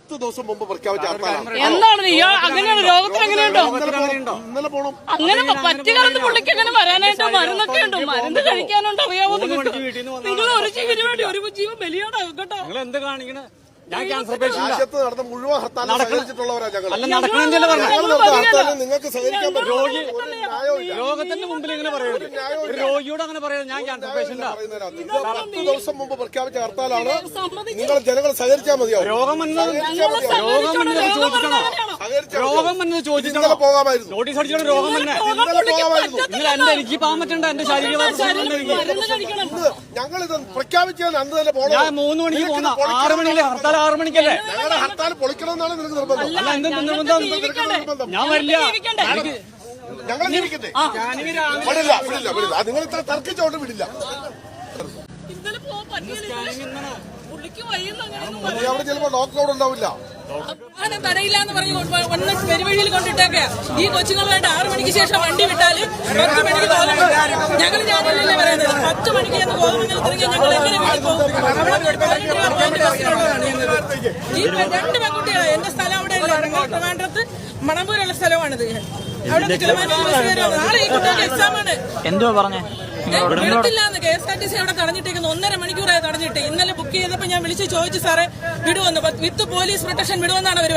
10 ദിവസം മുമ്പ് പ്രഖ്യാപിച്ച എന്താണ് അങ്ങനെയാണ്? രോഗത്തിന് എങ്ങനെയുണ്ടോ? ഇന്നലെ പോണം. അങ്ങനെ പറ്റുകാലത്ത് പുള്ളിക്ക് എങ്ങനെ വരാനായിട്ട് മരുന്നൊക്കെ ഉണ്ടോ? മരുന്ന് കഴിക്കാനുണ്ടോ? അറിയാവോ? നിങ്ങൾ ഒരു ജീവന് വേണ്ടി ഒരു ജീവൻ ബലിയാടാകും കേട്ടോ. നിങ്ങൾ എന്ത് കാണിക്കണേ? ഞാൻ ക്യാൻസർ പേഷ്യന്റ്. രാജ്യത്ത് നടന്ന മുഴുവൻ ഹർത്താലിൽ സഹകരിച്ചിട്ടുള്ളവരാ ഞങ്ങൾ. നിങ്ങൾക്ക് സഹകരിക്കാൻ രോഗത്തിന്റെ മുമ്പിൽ ഇങ്ങനെ പറയരുത്. രോഗിയോട് അങ്ങനെ പറയരുത്. ഞാൻ ക്യാൻസർ പേഷ്യന്റാ. 10 ദിവസം മുമ്പ് പ്രഖ്യാപിച്ച ഹർത്താലാണ്. നിങ്ങൾ ജനങ്ങൾ സഹകരിച്ചാൽ മതിയാവും. രോഗം എന്നത് ചോദിക്കണം. പോകാമായിരുന്നു. നോട്ടീസ് അടിച്ചോണ്ട് രോഗം തന്നെ. നിങ്ങൾ എനിക്ക് പോകാൻ പറ്റണ്ട. എന്റെ ശാരീരിക ഞങ്ങൾ ഇത് പ്രഖ്യാപിച്ചാൽ അന്ന് തന്നെ പോകണം. ഞാൻ 3 മണിക്ക് പോകുന്ന 6 മണിയിലെ ഹർത്താൽ 6 മണിക്കല്ലേ? ഞങ്ങളുടെ ഹർത്താൽ പൊളിക്കണമെന്നാണ് നിനക്ക് നിർബന്ധം. അല്ല, എന്ത് നിർബന്ധം? ഞാൻ വരില്ല. ഞങ്ങൾ ജീവിക്കട്ടെ. വിടില്ല. നിങ്ങൾ ഇത്ര തർക്കിച്ചോണ്ട് വിടില്ല. അവിടെ ചിലപ്പോ ഡോക്ടർ അവിടെ ഉണ്ടാവില്ല. തടയില്ലാന്ന് പറഞ്ഞ് ഒന്ന് പെരുവഴിയിൽ കൊണ്ടിട്ടൊക്കെ ഈ കൊച്ചുങ്ങളുമായിട്ട് 6 മണിക്ക് ശേഷം വണ്ടി വിട്ടാല് 10 മണിക്ക് ഞങ്ങൾ ഞാനല്ലേ പറയുന്നത്. 10 മണിക്ക് എന്ന് കോതമംഗലത്തിറങ്ങിയ ഞങ്ങൾ എങ്ങനെ വീട്ടിൽ പോകും? ഈ 2 പെൺകുട്ടികളെ എന്റെ സ്ഥലം അവിടെ ട്രിവാൻഡ്രത്ത് മണമ്പൂരുള്ള സ്ഥലമാണിത്. അവിടെ നാളെ ഈ കുട്ടികൾക്ക് എക്സാമാണ്. എന്തോ പറഞ്ഞേ? വിടത്തില്ലാന്ന് KSRTC അവിടെ തടഞ്ഞിട്ടേക്കുന്നു. 1.5 മണിക്കൂറായി തടഞ്ഞിട്ട്. ഇന്നലെ ബുക്ക് ചെയ്തപ്പോ ഞാൻ വിളിച്ച് ചോദിച്ചു, സാറേ വിടുവന്ന്, വിത്ത് പോലീസ് പ്രൊട്ടക്ഷൻ വിടുവെന്നാണ് അവർ